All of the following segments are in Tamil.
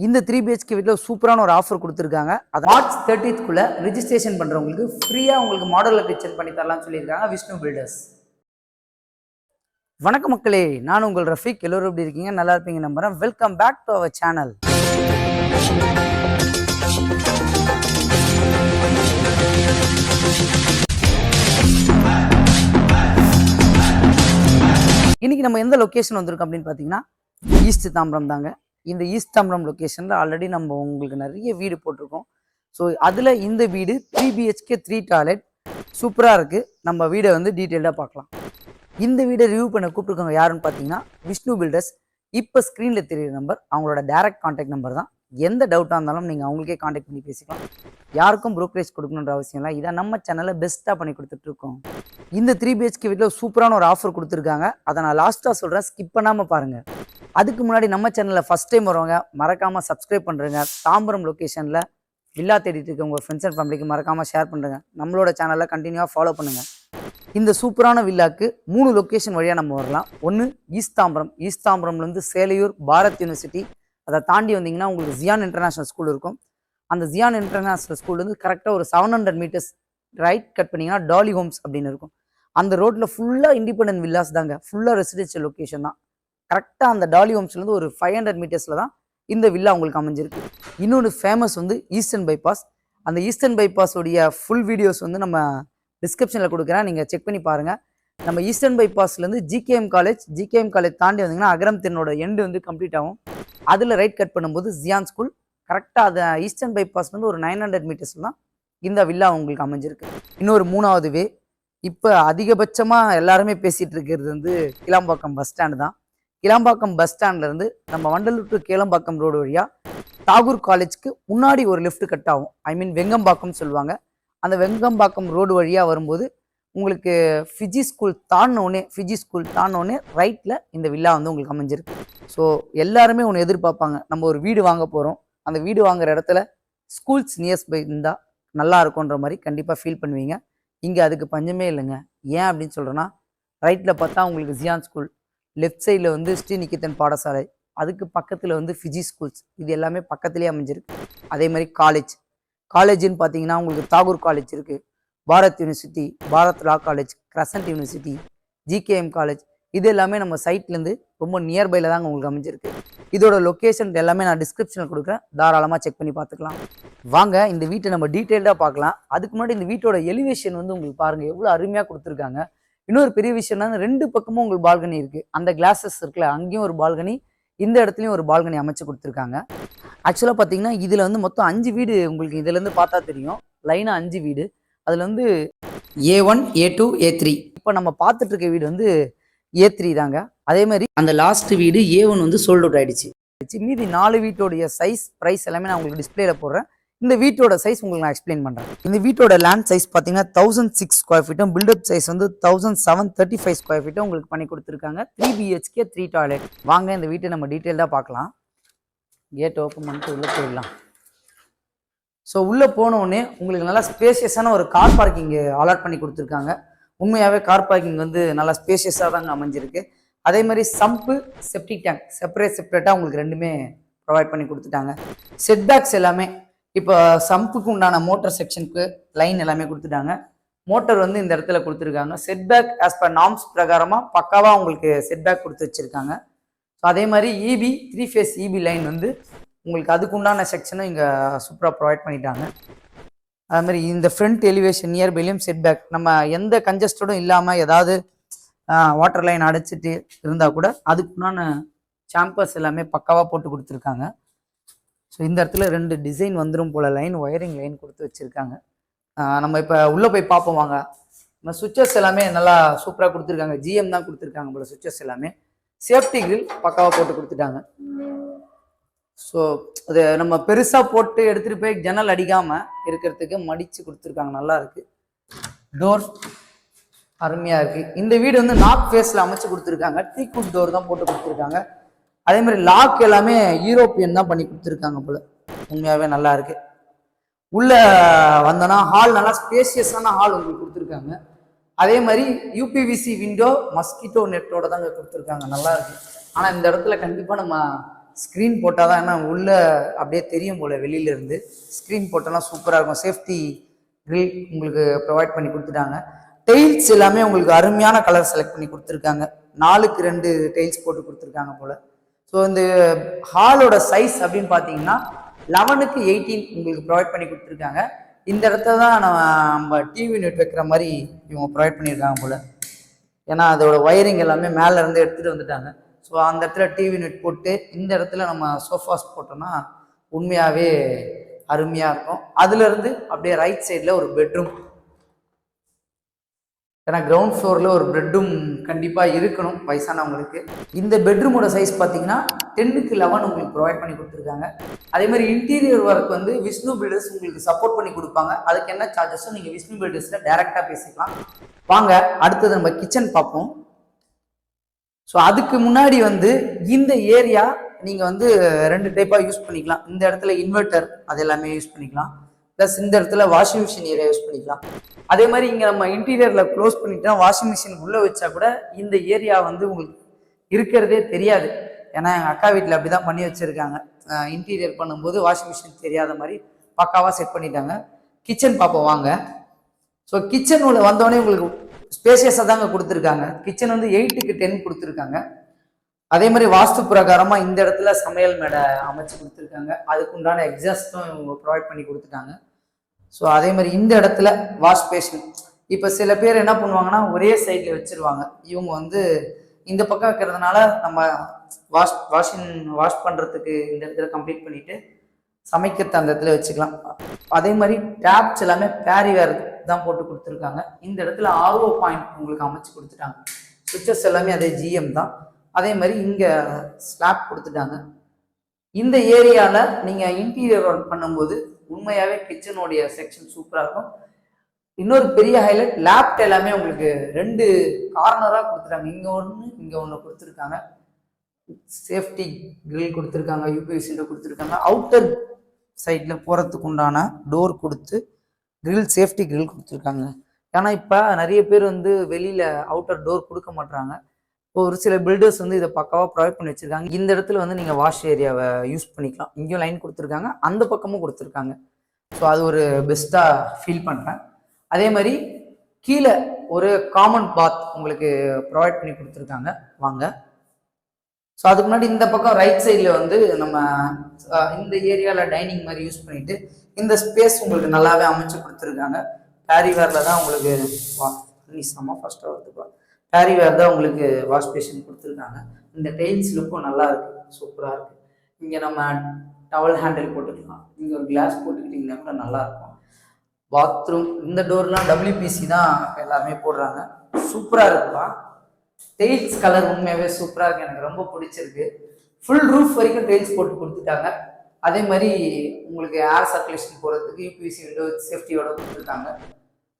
இந்த 3BHK வீட்டில் சூப்பரான ஒரு ஆஃபர் கொடுத்துருக்காங்க. அது மார்ச் 30th ரிஜிஸ்ட்ரேஷன் பண்ணுறவங்களுக்கு ஃப்ரீயாக உங்களுக்கு மாடலில் கிச்சன் பண்ணி தரலாம்னு சொல்லியிருக்காங்க விஷ்ணு பில்டர்ஸ். வணக்கம் மக்களே, நான் உங்கள் ரஃபீக். எல்லோரும் எப்படி இருக்கீங்க? நல்லா இருப்பீங்க நம்புறேன். Welcome back to our channel. இன்னைக்கு நம்ம எந்த லொக்கேஷன் வந்திருக்கோம் அப்படின்னு பார்த்தீங்கன்னா ஈஸ்ட் தாம்பரம் தாங்க. இந்த ஈஸ்ட் தாம்பரம் லொக்கேஷனில் ஆல்ரெடி நம்ம உங்களுக்கு நிறைய வீடு போட்டிருக்கோம். ஸோ அதில் இந்த வீடு 3BHK 3 டாய்லெட் சூப்பராக இருக்குது. நம்ம வீடை வந்து டீட்டெயில்டாக பார்க்கலாம். இந்த வீடை ரிவ்யூ பண்ண கூப்பிட்டுருக்கவங்க யாருன்னு பார்த்தீங்கன்னா விஷ்ணு பில்டர்ஸ். இப்போ ஸ்க்ரீனில் தெரியுற நம்பர் அவங்களோட டைரக்ட் கான்டாக்ட் நம்பர் தான். எந்த டவுட்டாக இருந்தாலும் நீங்கள் அவங்களுக்கே கான்டாக்ட் பண்ணி பேசிக்கலாம். யாருக்கும் ப்ரோக்கரேஜ் கொடுக்கணுன்ற அவசியம் இல்லை. இதை நம்ம சேனலில் பெஸ்ட்டாக பண்ணி கொடுத்துட்ருக்கோம். இந்த 3BHK வீட்டில் சூப்பரான ஒரு ஆஃபர் கொடுத்துருக்காங்க. அதை நான் லாஸ்ட்டாக சொல்கிறேன், ஸ்கிப் பண்ணாமல் பாருங்கள். அதுக்கு முன்னாடி நம்ம சேனலில் ஃபஸ்ட் டைம் வரவங்க மறக்காமல் சப்ஸ்கிரைப் பண்ணுறேங்க. தாம்பரம் லொக்கேஷனில் வில்லா தேடிட்டு இருக்க உங்கள் ஃப்ரெண்ட்ஸ் அண்ட் ஃபேமிலிக்கு மறக்காமல் ஷேர் பண்ணுறேங்க. நம்மளோட சேனலில் கண்டினியூவாக ஃபாலோ பண்ணுங்கள். இந்த சூப்பரான வில்லாக்கு 3 லொக்கேஷன் வழியாக நம்ம வரலாம். ஒன்று ஈஸ்ட் தாம்பரம். ஈஸ்ட் தாம்பரம்லேருந்து சேலையூர் பாரத் யூனிவர்சிட்டி, அதை தாண்டி வந்தீங்கன்னா உங்களுக்கு ஜியான் இன்டர்நேஷ்னல் ஸ்கூல் இருக்கும். அந்த ஜியான் இன்டர்நேஷ்னல் ஸ்கூல்லேருந்து கரெக்டாக ஒரு 700 meters ரைட் கட் பண்ணிங்கன்னா டாலி ஹோம்ஸ் அப்படின்னு இருக்கும். அந்த ரோட்டில் ஃபுல்லாக இண்டிபெண்டன்ட் வில்லாஸ் தாங்க, ஃபுல்லாக ரெசிடென்ஷியல் லொக்கேஷன் தான். கரெக்டாக அந்த டாலி ஹோம்ஸ்லேருந்து ஒரு 500 meters தான் இந்த வில்லா உங்களுக்கு அமைஞ்சிருக்கு. இன்னொன்று ஃபேமஸ் வந்து ஈஸ்டர்ன் பைபாஸ். அந்த ஈஸ்டர்ன் பைபாஸோடைய ஃபுல் வீடியோஸ் வந்து நம்ம டிஸ்கிரிப்ஷனில் கொடுக்குறேன், நீங்கள் செக் பண்ணி பாருங்கள். நம்ம ஈஸ்டர்ன் பைபாஸ்லேருந்து ஜிகேஎம் காலேஜ் தாண்டி வந்தீங்கன்னா அகரம் தென்னோட எண்டு வந்து கம்ப்ளீட் ஆகும். அதில் ரைட் கட் பண்ணும்போது ஜியான் ஸ்கூல். கரெக்டாக அது ஈஸ்டர்ன் பைபாஸ்லேருந்து ஒரு 900 meters தான் இந்த வில்லா உங்களுக்கு அமைஞ்சிருக்கு. இன்னொரு 3வது வே. இப்போ அதிகபட்சமாக எல்லாருமே பேசிகிட்டு இருக்கிறது வந்து கிளாம்பாக்கம் பஸ் ஸ்டாண்டு தான். கிளாம்பாக்கம் பஸ் ஸ்டாண்ட்லேருந்து நம்ம வண்டலூர் டு கேளம்பாக்கம் ரோடு வழியாக தாகூர் காலேஜ்க்கு முன்னாடி ஒரு லெஃப்ட் கட் ஆகும். வெங்கம்பாக்கம் சொல்லுவாங்க. அந்த வெங்கம்பாக்கம் ரோடு வழியாக வரும்போது உங்களுக்கு ஃபிஜி ஸ்கூல் தாண்டினோடனே ரைட்டில் இந்த வில்லா வந்து உங்களுக்கு அமைஞ்சிருக்கு. ஸோ எல்லாருமே ஒன்று எதிர்பார்ப்பாங்க, நம்ம ஒரு வீடு வாங்க போகிறோம், அந்த வீடு வாங்குற இடத்துல ஸ்கூல்ஸ் நியர்பை இருந்தால் நல்லா இருக்குன்ற மாதிரி கண்டிப்பாக ஃபீல் பண்ணுவீங்க. இங்கே அதுக்கு பஞ்சமே இல்லைங்க. ஏன் அப்படின்னு சொல்கிறேன்னா, ரைட்டில் பார்த்தா உங்களுக்கு ஜியான் ஸ்கூல், லெஃப்ட் சைடில் வந்து ஸ்ரீநிகேதன் பாடசாலை, அதுக்கு பக்கத்தில் வந்து ஃபிஜி ஸ்கூல்ஸ், இது எல்லாமே பக்கத்துலேயே அமைஞ்சிருக்கு. அதே மாதிரி காலேஜ்னு பார்த்தீங்கன்னா உங்களுக்கு தாகூர் காலேஜ் இருக்குது, பாரத் யூனிவர்சிட்டி, பாரத் லா college, crescent university, GKM college, இது எல்லாமே நம்ம சைட்லேருந்து ரொம்ப நியர்பையில் தாங்க உங்களுக்கு அமைஞ்சிருக்கு. இதோட லொக்கேஷன் எல்லாமே நான் டிஸ்கிரிப்ஷனில் கொடுக்குறேன், தாராளமாக செக் பண்ணி பார்த்துக்கலாம். வாங்க இந்த வீட்டை நம்ம டீட்டெயில்டாக பார்க்கலாம். அதுக்கு முன்னாடி இந்த வீட்டோட எலிவேஷன் வந்து உங்களுக்கு பாருங்கள் எவ்வளோ அருமையாக கொடுத்துருக்காங்க. இன்னொரு பெரிய விஷயம்னா 2 பக்கமும் உங்களுக்கு பால்கனி இருக்குது. அந்த கிளாஸஸ் இருக்குல்ல, அங்கேயும் ஒரு பால்கனி, இந்த இடத்துலையும் ஒரு பால்கனி அமைச்சு கொடுத்துருக்காங்க. ஆக்சுவலாக பார்த்தீங்கன்னா இதில் வந்து மொத்தம் 5 வீடு உங்களுக்கு இதுலேருந்து பார்த்தா தெரியும். லைனாக 5 வீடு. அதில் வந்து A1, A2, A3. இப்போ நம்ம பார்த்துட்டு இருக்க வீடு வந்து A3 தாங்க. அதே மாதிரி அந்த லாஸ்ட் வீடு A1 வந்து சோல்ட் அவுட் ஆயிடுச்சு. மீதி 4 வீட்டோடைய சைஸ், ப்ரைஸ் எல்லாமே நான் உங்களுக்கு டிஸ்பிளேல போடுறேன். இந்த வீட்டோட சைஸ் உங்களுக்கு நான் எக்ஸ்பிளைன் பண்ணுறேன். இந்த வீட்டோட லேண்ட் சைஸ் பார்த்தீங்கன்னா 1006 square feet, பில்டப் சைஸ் வந்து 1735 square feet உங்களுக்கு பண்ணி கொடுத்துருக்காங்க. 3BHK 3 toilet. வாங்க இந்த வீட்டை நம்ம டீட்டெயில்டாக பார்க்கலாம். கேட் ஓப்பன் பண்ணிட்டு உள்ளே போயிடலாம். ஸோ உள்ளே போனோடனே உங்களுக்கு நல்லா ஸ்பேஷியஸான ஒரு கார் பார்க்கிங் அலாட் பண்ணி கொடுத்துருக்காங்க. உண்மையாகவே கார் பார்க்கிங் வந்து நல்லா ஸ்பேஷியஸாக தாங்க அமைஞ்சிருக்கு. அதே மாதிரி சம்பு, செப்டிக் டேங்க் செப்பரேட்டாக உங்களுக்கு ரெண்டுமே ப்ரொவைட் பண்ணி கொடுத்துட்டாங்க. செட்பேக்ஸ் எல்லாமே இப்போ சம்புக்கு உண்டான மோட்டர் செக்ஷனுக்கு லைன் எல்லாமே கொடுத்துட்டாங்க. மோட்டர் வந்து இந்த இடத்துல கொடுத்துருக்காங்க. செட்பேக் ஆஸ் பர் நார்ம்ஸ் பிரகாரமாக பக்காவாக உங்களுக்கு செட்பேக் கொடுத்து வச்சுருக்காங்க. ஸோ அதே மாதிரி EB 3 phase EB லைன் வந்து உங்களுக்கு அதுக்கு உண்டான செக்ஷனும் இங்கே சூப்பராக ப்ரொவைட் பண்ணிட்டாங்க. அது மாதிரி இந்த ஃப்ரண்ட் எலிவேஷன் நியர்பைலையும் செட்பேக், நம்ம எந்த கன்ஜஸ்டடும் இல்லாமல் ஏதாவது வாட்டர் லைன் அடைச்சிட்டு இருந்தால் கூட அதுக்குண்டான சாம்பர்ஸ் எல்லாமே பக்காவாக போட்டு கொடுத்துருக்காங்க. ஸோ இந்த இடத்துல 2 டிசைன் வந்துடும் போல் லைன், ஒயரிங் லைன் கொடுத்து வச்சுருக்காங்க. நம்ம இப்போ உள்ளே போய் பார்ப்போம் வாங்க. நம்ம சுவிச்சஸ் எல்லாமே நல்லா சூப்பராக கொடுத்துருக்காங்க. GM தான் கொடுத்துருக்காங்க போல் சுவிச்சஸ் எல்லாமே. சேஃப்டி கிரில் பக்காவாக போட்டு கொடுத்துட்டாங்க. ஸோ அது நம்ம பெருசாக போட்டு எடுத்துகிட்டு போய் ஜன்னல் அடிக்காமல் இருக்கிறதுக்கு மடித்து கொடுத்துருக்காங்க. நல்லா இருக்குது. டோர் அருமையாக இருக்குது. இந்த வீடு வந்து நார்த் ஃபேஸில் அமைச்சு கொடுத்துருக்காங்க. டீக்குட் டோர் தான் போட்டு கொடுத்துருக்காங்க. அதே மாதிரி லாக் எல்லாமே யூரோப்பியன் தான் பண்ணி கொடுத்துருக்காங்க போல். உண்மையாகவே நல்லா இருக்கு. உள்ள வந்தோன்னா ஹால் நல்லா ஸ்பேசியஸான ஹால் உங்களுக்கு கொடுத்துருக்காங்க. அதே மாதிரி UPVC விண்டோ, மஸ்கிட்டோ நெட்டோட தாங்க கொடுத்துருக்காங்க. நல்லா இருக்கு. ஆனால் இந்த இடத்துல கண்டிப்பாக நம்ம ஸ்க்ரீன் போட்டால் தான், ஏன்னா உள்ளே அப்படியே தெரியும் போல் வெளியிலேருந்து. ஸ்க்ரீன் போட்டாலாம் சூப்பராக இருக்கும். சேஃப்டி கிரில் உங்களுக்கு ப்ரொவைட் பண்ணி கொடுத்துட்டாங்க. டெயில்ஸ் எல்லாமே உங்களுக்கு அருமையான கலர் செலக்ட் பண்ணி கொடுத்துருக்காங்க. 4க்கு 2 டெயில்ஸ் போட்டு கொடுத்துருக்காங்க போல். ஸோ இந்த ஹாலோட சைஸ் அப்படின்னு பார்த்தீங்கன்னா 11க்கு 18 உங்களுக்கு ப்ரொவைட் பண்ணி கொடுத்துருக்காங்க. இந்த இடத்துல தான் நம்ம டிவி யூனிட் வைக்கிற மாதிரி இவங்க ப்ரொவைட் பண்ணியிருக்காங்க போல். ஏன்னா அதோட ஒயரிங் எல்லாமே மேலே இருந்து எடுத்துகிட்டு வந்துட்டாங்க. ஸோ அந்த இடத்துல டிவி யூனிட் போட்டு இந்த இடத்துல நம்ம சோஃபாஸ் போட்டோம்னா உண்மையாகவே அருமையாக இருக்கும். அதுலேருந்து அப்படியே ரைட் சைடில் ஒரு பெட்ரூம். ஏன்னா கிரவுண்ட் ஃப்ளோரில் ஒரு பெட்ரூம் கண்டிப்பாக இருக்கணும் வயசானவங்களுக்கு. இந்த பெட்ரூமோட சைஸ் பார்த்தீங்கன்னா 10க்கு 11 உங்களுக்கு ப்ரொவைட் பண்ணி கொடுத்துருக்காங்க. அதே மாதிரி இன்டீரியர் ஒர்க் வந்து விஷ்ணு பில்டர்ஸ் உங்களுக்கு சப்போர்ட் பண்ணி கொடுப்பாங்க. அதுக்கு என்ன சார்ஜஸும் நீங்கள் விஷ்ணு பில்டர்ஸில் டைரெக்டாக பேசிக்கலாம். வாங்க அடுத்தது நம்ம கிச்சன் பார்ப்போம். ஸோ அதுக்கு முன்னாடி வந்து இந்த ஏரியா நீங்கள் வந்து 2 டைப்பாக யூஸ் பண்ணிக்கலாம். இந்த இடத்துல இன்வெர்டர் அது எல்லாமே யூஸ் பண்ணிக்கலாம். ப்ளஸ் இந்த இடத்துல வாஷிங் மிஷின் ஏரியா யூஸ் பண்ணிக்கலாம். அதே மாதிரி இங்கே நம்ம இன்டீரியரில் க்ளோஸ் பண்ணிட்டா வாஷிங் மிஷின் உள்ளே வச்சா கூட இந்த ஏரியா வந்து உங்களுக்கு இருக்கிறதே தெரியாது. ஏன்னா எங்கள் அக்கா வீட்டில் அப்படி தான் பண்ணி வச்சுருக்காங்க. இன்டீரியர் பண்ணும்போது வாஷிங் மிஷின் தெரியாத மாதிரி பக்காவாக செட் பண்ணிட்டாங்க. கிச்சன் பார்ப்போம் வாங்க. ஸோ கிச்சன் உள்ள வந்தோடனே உங்களுக்கு ஸ்பேசியஸாக தாங்க கொடுத்துருக்காங்க. கிச்சன் வந்து 8க்கு 10 கொடுத்துருக்காங்க. அதே மாதிரி வாஸ்து பிரகாரமாக இந்த இடத்துல சமையல் மேடை அமைச்சு கொடுத்துருக்காங்க. அதுக்கு உண்டான எக்ஸாஸ்ட்டும் இவங்க ப்ரொவைட் பண்ணி கொடுத்துட்டாங்க. ஸோ அதே மாதிரி இந்த இடத்துல வாஷ் பேஷன். இப்போ சில பேர் என்ன பண்ணுவாங்கன்னா ஒரே சைடில் வச்சுருவாங்க. இவங்க வந்து இந்த பக்கம் வைக்கிறதுனால நம்ம வாஷ் பண்ணுறதுக்கு இந்த இடத்துல கம்ப்ளீட் பண்ணிவிட்டு சமைக்கிறது அந்த இடத்துல வச்சுக்கலாம். அதே மாதிரி டேப்ஸ் எல்லாமே பேரிவேர் தான் போட்டு கொடுத்துருக்காங்க. இந்த இடத்துல ஆர்ஓ பாயிண்ட் உங்களுக்கு அமைச்சு கொடுத்துட்டாங்க. சுவிட்சஸ் எல்லாமே அதே ஜிஎம் தான். அதே மாதிரி இங்கே ஸ்லாப் கொடுத்துட்டாங்க. இந்த ஏரியாவில் நீங்கள் இன்டீரியர் ஒர்க் பண்ணும்போது உண்மையாகவே கிச்சனுடைய செக்ஷன் சூப்பராக இருக்கும். இன்னொரு பெரிய ஹைலைட் லேப்ட் எல்லாமே உங்களுக்கு 2 கார்னராக கொடுத்துட்டாங்க. இங்கே ஒன்று கொடுத்துருக்காங்க. சேஃப்டி கிரில் கொடுத்துருக்காங்க. யூபிஎஸ் கொடுத்துருக்காங்க. அவுட்டர் சைடில் போகிறதுக்கு உண்டான டோர் கொடுத்து கிரில் சேஃப்டி கிரில் கொடுத்துருக்காங்க. ஏன்னா இப்போ நிறைய பேர் வந்து வெளியில் அவுட்டர் டோர் கொடுக்க மாட்டுறாங்க. இப்போ ஒரு சில பில்டர்ஸ் வந்து இதை பக்காவாக ப்ரொவைட் பண்ணி வச்சுருக்காங்க. இந்த இடத்துல வந்து நீங்கள் வாஷ் ஏரியாவை யூஸ் பண்ணிக்கலாம். இங்கேயும் லைன் கொடுத்துருக்காங்க, அந்த பக்கமும் கொடுத்துருக்காங்க. ஸோ அது ஒரு பெஸ்ட்டாக ஃபீல் பண்ணுறேன். அதே மாதிரி கீழே ஒரு காமன் பாத் உங்களுக்கு ப்ரொவைட் பண்ணி கொடுத்துருக்காங்க. வாங்க. ஸோ அதுக்கு முன்னாடி இந்த பக்கம் ரைட் சைடில் வந்து நம்ம இந்த ஏரியாவில் டைனிங் மாதிரி யூஸ் பண்ணிவிட்டு இந்த ஸ்பேஸ் உங்களுக்கு நல்லாவே அமைச்சு கொடுத்துருக்காங்க. பேரிவேரில் தான் உங்களுக்கு ஃபஸ்ட்டாக வருதுப்பா. பேரிவேர் தான் உங்களுக்கு வாஷ் பேஷன் கொடுத்துருக்காங்க. இந்த டைல்ஸ் லுக்கும் நல்லா இருக்குது, சூப்பராக இருக்குது. இங்கே நம்ம டவல் ஹேண்டில் போட்டுக்கலாம். இங்கே ஒரு கிளாஸ் போட்டுக்கிட்டிங்கன்னா கூட நல்லாயிருக்கும். பாத்ரூம் இந்த டோர்லாம் WPC தான் எல்லாருமே போடுறாங்க. சூப்பராக இருக்குப்பா. டெயில்ஸ் கலர் உண்மையாகவே சூப்பராக இருக்குது, எனக்கு ரொம்ப பிடிச்சிருக்கு. ஃபுல் ரூஃப் வரைக்கும் டெயில்ஸ் போட்டு கொடுத்துட்டாங்க. அதே மாதிரி உங்களுக்கு ஏர் சர்க்குலேஷன் போகிறதுக்கு UPVC விண்டோ சேஃப்டியோட கொடுத்துருக்காங்க.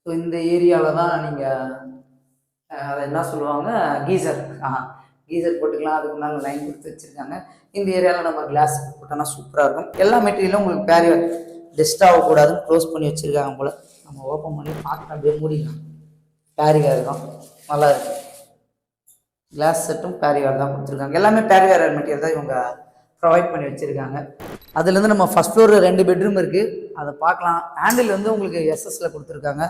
ஸோ இந்த ஏரியாவில் தான் நீங்கள் அதை என்ன சொல்லுவாங்க, கீசர் போட்டுக்கலாம். அதுக்கு நாங்கள் லைன் கொடுத்து வச்சுருக்காங்க. இந்த ஏரியாவில் நம்ம கிளாஸ் போட்டோம்னா சூப்பராக இருக்கும். எல்லா மெட்டீரியலும் உங்களுக்கு பேரியர் டெஸ்ட் ஆகக்கூடாதுன்னு க்ளோஸ் பண்ணி வச்சுருக்காங்க போல். நம்ம ஓப்பன் பண்ணி பார்த்து அப்படியே மூடிக்கலாம். பேரிவேர் தான் நல்லா இருக்குது. கிளாஸ் செட்டும் பேரிவேர் தான் கொடுத்துருக்காங்க. எல்லாமே பேரிவேர் மெட்டீரியல் தான் இவங்க ப்ரொவைட் பண்ணி வச்சுருக்காங்க. அதுலேருந்து நம்ம ஃபஸ்ட் ஃப்ளோரில் 2 பெட்ரூம் இருக்குது, அதை பார்க்கலாம். ஹேண்டில் வந்து உங்களுக்கு SSல கொடுத்துருக்காங்க.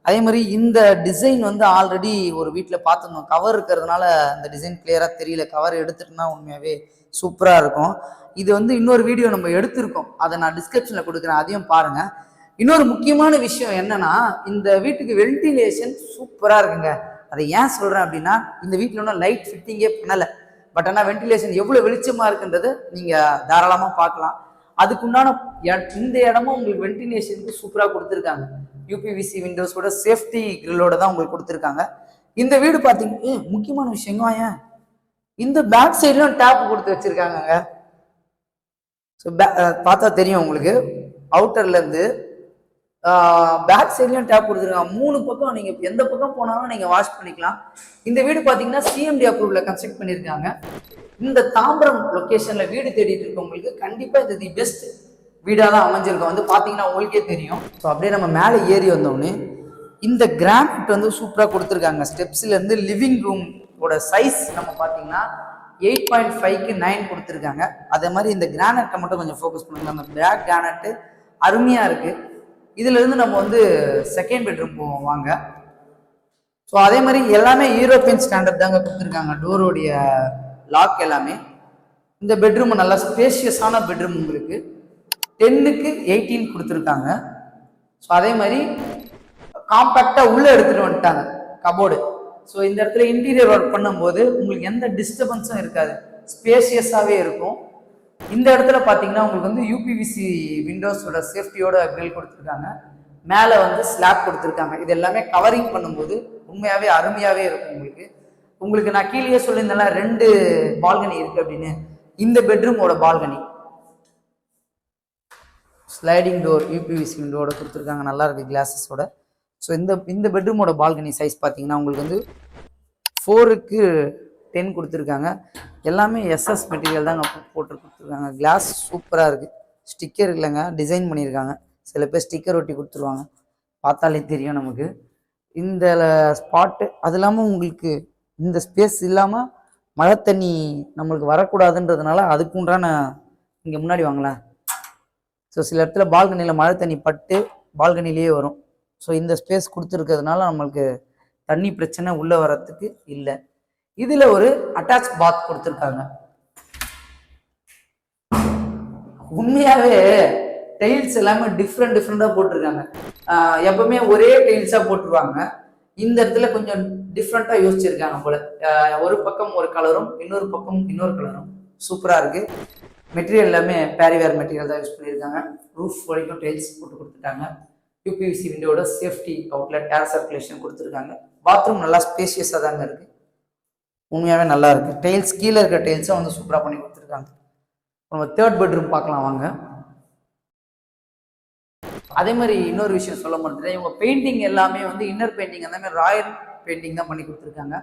அதே மாதிரி இந்த டிசைன் வந்து ஆல்ரெடி ஒரு வீட்டில் பார்த்துருந்தோம். கவர் இருக்கிறதுனால இந்த டிசைன் கிளியராக தெரியல. கவர் எடுத்துட்டுனா உண்மையாகவே சூப்பராக இருக்கும். இது வந்து இன்னொரு வீடியோ நம்ம எடுத்திருக்கோம், அதை நான் டிஸ்கிரிப்ஷனில் கொடுக்குறேன், அதையும் பாருங்கள். இன்னொரு முக்கியமான விஷயம் என்னன்னா, இந்த வீட்டுக்கு வென்டிலேஷன் சூப்பராக இருக்குங்க. அதை ஏன் சொல்கிறேன் அப்படின்னா, இந்த வீட்டில் ஒன்றும் லைட் ஃபிட்டிங்கே பண்ணலை. பட் ஆனால் வென்டிலேஷன் எவ்வளோ வெளிச்சமாக இருக்குன்றது நீங்கள் தாராளமாக பார்க்கலாம். அதுக்குண்டான இந்த இடமும் உங்களுக்கு வென்டிலேஷனுக்கு சூப்பராக கொடுத்துருக்காங்க. UPVC விண்டோஸோட சேஃப்டி கிரில்லோட தான் உங்களுக்கு கொடுத்துருக்காங்க. இந்த வீடு பார்த்தீங்கன்னா முக்கியமான விஷயங்க, ஏன் இந்த பேக் சைட்லையும் டேப் கொடுத்து வச்சுருக்காங்க. ஸோ பார்த்தா தெரியும் உங்களுக்கு, அவுட்டர்லேருந்து பேக் சைட்லையும் டேப் கொடுத்துருக்காங்க. 3 பக்கம் நீங்கள் எந்த பக்கம் போனாலும் நீங்கள் வாஷ் பண்ணிக்கலாம். இந்த வீடு பார்த்தீங்கன்னா CMD அப்ரூவ்ல கன்ஸ்ட்ரக்ட் பண்ணியிருக்காங்க. இந்த தாம்பரம் லொக்கேஷனில் வீடு தேடிட்டு இருக்கவங்களுக்கு கண்டிப்பாக இது தி பெஸ்ட் வீடாக தான் அமைஞ்சிருக்கோம். வந்து பார்த்தீங்கன்னா உங்களுக்கே தெரியும். ஸோ அப்படியே நம்ம மேலே ஏறி வந்தோடனே இந்த கிரானைட் வந்து சூப்பராக கொடுத்துருக்காங்க. ஸ்டெப்ஸ்லேருந்து லிவிங் ரூமோட சைஸ் நம்ம பார்த்தீங்கன்னா 8.5க்கு 9 கொடுத்துருக்காங்க. அதே மாதிரி இந்த கிரானைட்டை மட்டும் கொஞ்சம் ஃபோக்கஸ் பண்ணுங்க. அந்த பிளாக் கிரானைட்டு அருமையாக இருக்குது. இதுலேருந்து நம்ம வந்து செகண்ட் பெட்ரூம் போவோம் வாங்க. ஸோ அதே மாதிரி எல்லாமே யூரோப்பியன் ஸ்டாண்டர்ட் தாங்க கொடுத்துருக்காங்க. டோரோடைய லாக் எல்லாமே. இந்த பெட்ரூம் நல்லா ஸ்பேஷியஸான பெட்ரூம் உங்களுக்கு 10க்கு 18 கொடுத்துருக்காங்க. ஸோ அதே மாதிரி காம்பேக்டாக உள்ளே எடுத்துகிட்டு வந்துட்டாங்க கபோர்டு. ஸோ இந்த இடத்துல இன்டீரியர் ஒர்க் பண்ணும்போது உங்களுக்கு எந்த டிஸ்டர்பன்ஸும் இருக்காது, ஸ்பேஷியஸாகவே இருக்கும். இந்த இடத்துல பார்த்தீங்கன்னா உங்களுக்கு வந்து யூபிவிசி விண்டோஸோட சேஃப்டியோட கிரில் கொடுத்துருக்காங்க. மேலே வந்து ஸ்லாப் கொடுத்துருக்காங்க. இது எல்லாமே கவரிங் பண்ணும்போது உண்மையாகவே அருமையாகவே இருக்கும் உங்களுக்கு. உங்களுக்கு நான் கீழே சொல்லியிருந்தேன்ல 2 பால்கனி இருக்குது அப்படின்னு. இந்த பெட்ரூமோட பால்கனி ஸ்லைடிங் டோர் யூபிவிசி விண்டோட கொடுத்துருக்காங்க, நல்லா இருக்குது கிளாஸஸோட. ஸோ இந்த பெட்ரூமோட பால்கனி சைஸ் பார்த்தீங்கன்னா உங்களுக்கு வந்து 4க்கு 10 கொடுத்துருக்காங்க. எல்லாமே எஸ்எஸ் மெட்டீரியல் தாங்க போட்டு கொடுத்துருக்காங்க. கிளாஸ் சூப்பராக இருக்குது, ஸ்டிக்கர் இல்லைங்க, டிசைன் பண்ணியிருக்காங்க. சில பேர் ஸ்டிக்கர் ஒட்டி கொடுத்துருவாங்க, பார்த்தாலே தெரியும் நமக்கு. இந்த ஸ்பாட்டு அது இல்லாமல் உங்களுக்கு இந்த ஸ்பேஸ் இல்லாமல் மழை தண்ணி நம்மளுக்கு வரக்கூடாதுன்றதுனால அதுக்கு உண்டான இங்கே முன்னாடி வாங்கலாம். ஸோ சில இடத்துல பால்கனியில் மழை தண்ணி பட்டு பால்கனிலேயே வரும். ஸோ இந்த ஸ்பேஸ் கொடுத்துருக்கிறதுனால நம்மளுக்கு தண்ணி பிரச்சனை உள்ளே வர்றதுக்கு இல்லை. இதில் ஒரு அட்டாச் பாத் கொடுத்துருக்காங்க. உண்மையாகவே டைல்ஸ் எல்லாமே டிஃப்ரெண்டாக போட்டிருக்காங்க. எப்பவுமே ஒரே டைல்ஸாக போட்டுருவாங்க. இந்த இடத்துல கொஞ்சம் டிஃப்ரெண்ட்டாக யோசிச்சிருக்காங்க போல. ஒரு பக்கம் ஒரு கலரும் இன்னொரு பக்கம் இன்னொரு கலரும் சூப்பராக இருக்குது. மெட்டீரியல் எல்லாமே பேரிவேர் மெட்டீரியல் தான் யூஸ் பண்ணியிருக்காங்க. ரூஃப் வரைக்கும் டைல்ஸ் போட்டு கொடுத்துட்டாங்க. யூபிவிசி விண்டோட சேஃப்டி அவுட்லெட் ஏர் சர்க்குலேஷன் கொடுத்துருக்காங்க. பாத்ரூம் நல்லா ஸ்பேஷியஸாக தாங்க இருக்குது, உண்மையாகவே நல்லா இருக்குது. டைல்ஸ் கீழே இருக்கிற டைல்ஸை வந்து சூப்பராக பண்ணி கொடுத்துருக்காங்க. நம்ம தேர்ட் பெட்ரூம் பார்க்கலாம் வாங்க. அதே மாதிரி இன்னொரு விஷயம் சொல்ல மாட்டேன், இவங்க பெயிண்டிங் எல்லாமே வந்து இன்னர் பெயிண்டிங் அந்த மாதிரி ராயல் பெயிண்டிங் தான் பண்ணி கொடுத்துருக்காங்க.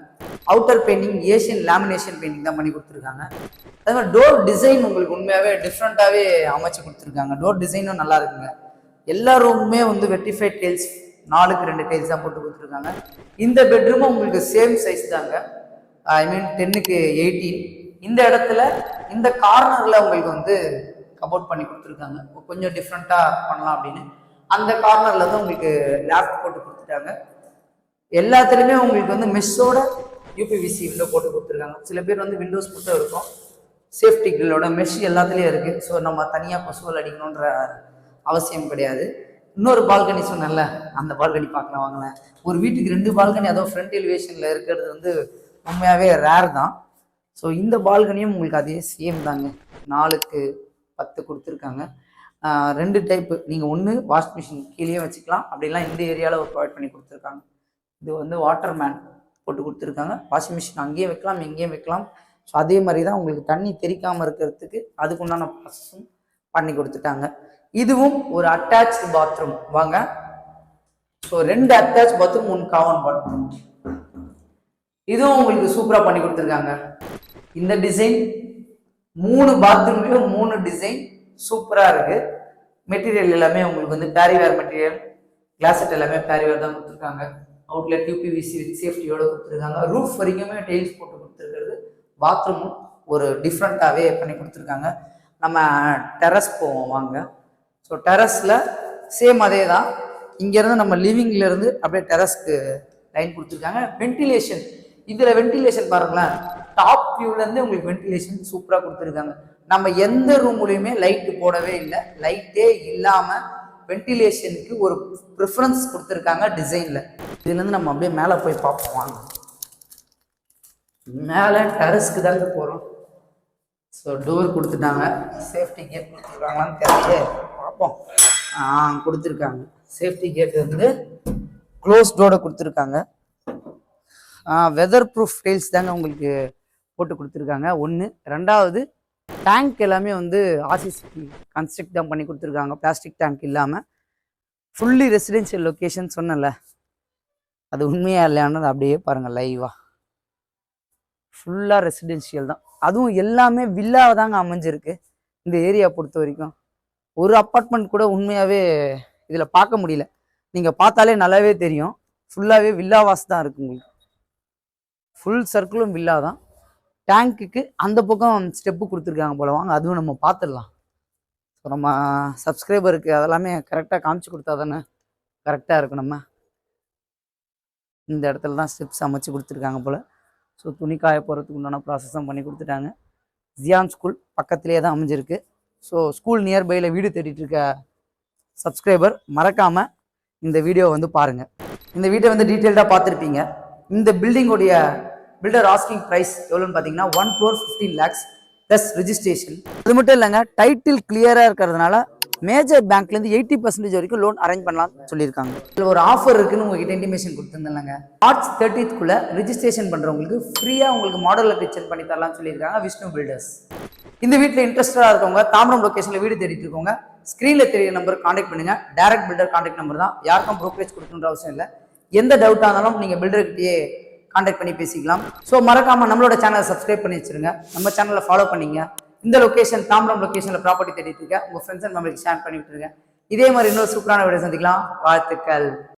Outer painting Asian lamination painting தான் பண்ணி கொடுத்துருக்காங்க. அதே மாதிரி டோர் டிசைன் உங்களுக்கு உண்மையாகவே டிஃப்ரெண்ட்டாகவே அமைச்சு கொடுத்துருக்காங்க. டோர் டிசைனும் நல்லா இருக்குங்க. எல்லா ரூமுமே வந்து வெட்டிஃபைட் டைல்ஸ் 4க்கு 2 டைல்ஸ் தான் போட்டு கொடுத்துருக்காங்க. இந்த பெட்ரூமும் உங்களுக்கு சேம் சைஸ் தாங்க, ஐ மீன் 10க்கு 18. இந்த இடத்துல இந்த கார்னரில் உங்களுக்கு வந்து கபோர்ட் பண்ணி கொடுத்துருக்காங்க. கொஞ்சம் டிஃப்ரெண்ட்டாக பண்ணலாம் அப்படின்னு அந்த கார்னரில் தான் உங்களுக்கு லேப் போட்டு கொடுத்துட்டாங்க. எல்லாத்துலேயுமே உங்களுக்கு வந்து மெஷ்ஷோட யூபிவிசி விண்டோ போட்டு கொடுத்துருக்காங்க. சில பேர் வந்து விண்டோஸ் மட்டும் இருக்கும், சேஃப்டி கிரில்லோட மெஷ் எல்லாத்துலேயும் இருக்குது. ஸோ நம்ம தனியாக கொசுவல் அடிக்கணுன்ற அவசியம் கிடையாது. இன்னொரு பால்கனி சொன்னேன்ல, அந்த பால்கனி பார்க்கலாம் வாங்கினேன். ஒரு வீட்டுக்கு 2 பால்கனி அதுவும் ஃப்ரண்ட் எலிவேஷனில் இருக்கிறது வந்து உண்மையாகவே ரேர் தான். ஸோ இந்த பால்கனியும் உங்களுக்கு அதே சேம் தாங்க, 4க்கு 10 கொடுத்துருக்காங்க. 2 டைப்பு, நீங்கள் ஒன்று வாஷ் மிஷின் கீழே வச்சுக்கலாம், அப்படிலாம் இந்த ஏரியாவில் ப்ரொவைட் பண்ணி கொடுத்துருக்காங்க. இது வந்து வாட்டர் மேன் போட்டு கொடுத்துருக்காங்க. வாஷிங் மிஷின் அங்கேயும் வைக்கலாம் இங்கேயும் வைக்கலாம். ஸோ அதே மாதிரி தான் உங்களுக்கு தண்ணி தெறிக்காமல் இருக்கிறதுக்கு அதுக்குண்டான ப்ராசஸும் பண்ணி கொடுத்துட்டாங்க. இதுவும் ஒரு அட்டாச்சு பாத்ரூம் வாங்க. So 2 attach bathroom 1 common bathroom. இதுவும் உங்களுக்கு சூப்பராக பண்ணி கொடுத்துருக்காங்க. இந்த டிசைன் 3 பாத்ரூம்லேயும் 3 டிசைன் சூப்பராக இருக்குது. மெட்டீரியல் எல்லாமே உங்களுக்கு வந்து பேரிவேர் மெட்டீரியல், கிளாஸெட் எல்லாமே பேரிவேர் தான் கொடுத்துருக்காங்க. அவுட்லெட் யூபிவிசி சேஃப்டியோட கொடுத்துருக்காங்க. ரூஃப் வரைக்குமே டைல்ஸ் போட்டு கொடுத்துருக்கிறது. பாத்ரூமும் ஒரு டிஃப்ரெண்ட்டாகவே பண்ணி கொடுத்துருக்காங்க. நம்ம டெரஸ் போவோம் வாங்க. ஸோ டெரஸில் சேம் அதே தான். இங்கேருந்து நம்ம லிவிங்லேருந்து அப்படியே டெரஸ்க்கு லைன் கொடுத்துருக்காங்க. வென்டிலேஷன், இதில் வென்டிலேஷன் பாருங்களேன், டாப் வியூலேருந்து உங்களுக்கு வென்டிலேஷன் சூப்பராக கொடுத்துருக்காங்க. நம்ம எந்த ரூம்லேயுமே லைட்டு போடவே இல்லை, லைட்டே இல்லாமல் வென்டிலேஷனுக்கு ஒரு ப்ரிஃபரன்ஸ் கொடுத்துருக்காங்க டிசைனில். இதுலேருந்து நம்ம அப்படியே மேலே போய் பார்ப்போம் வாங்க. மேலே டெரஸ்க்கு தாங்க போகிறோம். ஸோ டோர் கொடுத்துட்டாங்க, சேஃப்டி கேட் கொடுத்துருக்காங்களான்னு தெரியல, பார்ப்போம். கொடுத்துருக்காங்க. சேஃப்டி கேட் வந்து க்ளோஸ் டோரை கொடுத்துருக்காங்க. வெதர் ப்ரூஃப் டைல்ஸ் தாங்க உங்களுக்கு போட்டு கொடுத்துருக்காங்க. 1. 2வது டேங்க் எல்லாமே வந்து ஆர்சிசி கன்ஸ்ட்ரக்ட் தான் பண்ணி கொடுத்துருக்காங்க, பிளாஸ்டிக் டேங்க் இல்லாமல். ஃபுல்லி ரெசிடென்ஷியல் லொக்கேஷன் சொன்னல, அது உண்மையாக இல்லையானது அப்படியே பாருங்கள் லைவாக. ஃபுல்லாக ரெசிடென்ஷியல் தான், அதுவும் எல்லாமே வில்லாவை தாங்க அமைஞ்சிருக்கு. இந்த ஏரியா பொறுத்த வரைக்கும் ஒரு அப்பார்ட்மெண்ட் கூட உண்மையாகவே இதில் பார்க்க முடியல. நீங்கள் பார்த்தாலே நல்லாவே தெரியும், ஃபுல்லாகவே வில்லாவாஸ் தான் இருக்குது உங்களுக்கு. ஃபுல் சர்க்கிளும் வில்லா தான். டேங்க்குக்கு அந்த பக்கம் ஸ்டெப்பு கொடுத்துருக்காங்க போல, வாங்க அதுவும் நம்ம பார்த்துடலாம். ஸோ நம்ம சப்ஸ்கிரைபருக்கு அதெல்லாமே கரெக்டாக காமிச்சு கொடுத்தா தானே கரெக்டாக இருக்கும். நம்ம இந்த இடத்துல தான் ஸ்டெப்ஸ் அமைச்சு கொடுத்துருக்காங்க போல். ஸோ துணி காய போகிறதுக்கு உண்டான ப்ராசஸும் பண்ணி கொடுத்துட்டாங்க. ஜியான் ஸ்கூல் பக்கத்துலேயே தான் அமைஞ்சிருக்கு. ஸோ ஸ்கூல் நியர்பையில் வீடு தேடிட்டு இருக்க சப்ஸ்கிரைபர் மறக்காமல் இந்த வீடியோ வந்து பாருங்கள். இந்த வீட்டை வந்து டீட்டெயில்டாக பார்த்துருப்பீங்க. இந்த பில்டிங்கோடைய பில்டர் ஆஸ்கிங் ப்ரைஸ் எவ்வளோன்னு பார்த்தீங்கன்னா 1 crore 15 lakhs ப்ளஸ் ரிஜிஸ்ட்ரேஷன். அது மட்டும் இல்லைங்க, டைட்டில் கிளியராக இருக்கிறதுனால மேஜர் பேங்க்லேருந்து 80% வரைக்கும் லோன் அரேஞ்ச் பண்ணலாம்னு சொல்லியிருக்காங்க. இதில் ஒரு ஆஃபர் இருக்குன்னு உங்ககிட்ட இன்டிமேஷன் கொடுத்துருந்தேன்லங்க. March 30th ரிஜிஸ்ட்ரேஷன் பண்ணுறவங்களுக்கு ஃப்ரீயாக உங்களுக்கு மாடலில் கிச்சன் பண்ணி தரலாம்னு சொல்லியிருக்காங்க விஷ்ணு பில்டர்ஸ். இந்த வீட்டில் இன்ட்ரெஸ்டாக இருக்கவங்க, தாம்பரம் லொக்கேஷனில் வீடு தேடிட்டு இருக்கவங்க, ஸ்க்ரீனில் தெரிய நம்பர் காண்டாக்ட் பண்ணுங்கள். டைரக்ட் பில்டர் காண்டாக்ட் நம்பர் தான், யாருக்கும் ப்ரோக்கரேஜ் கொடுக்கணுன்ற அவசியம் இல்லை. எந்த டவுட்டாக இருந்தாலும் நீங்கள் பில்டர்கிட்டயே காண்டாக்ட் பண்ணி பேசிக்கலாம். ஸோ மறக்காமல் நம்மளோட சேனலை சப்ஸ்கிரைப் பண்ணி வச்சுருங்க, நம்ம சேனலை ஃபாலோ பண்ணிங்க. இந்த லொக்கேஷன் தாம்பரம் லொக்கேஷனில் ப்ராப்பர்ட்டி தேடிட்டு இருக்க உங்கள் ஃப்ரெண்ட்ஸ் அண்ட் ஃபேமிலிக்கு ஷேர் பண்ணி விட்டுருங்க. இதே மாதிரி இன்னொரு சூப்பரான வீடியோ சந்திக்கலாம். வாழ்த்துக்கள்.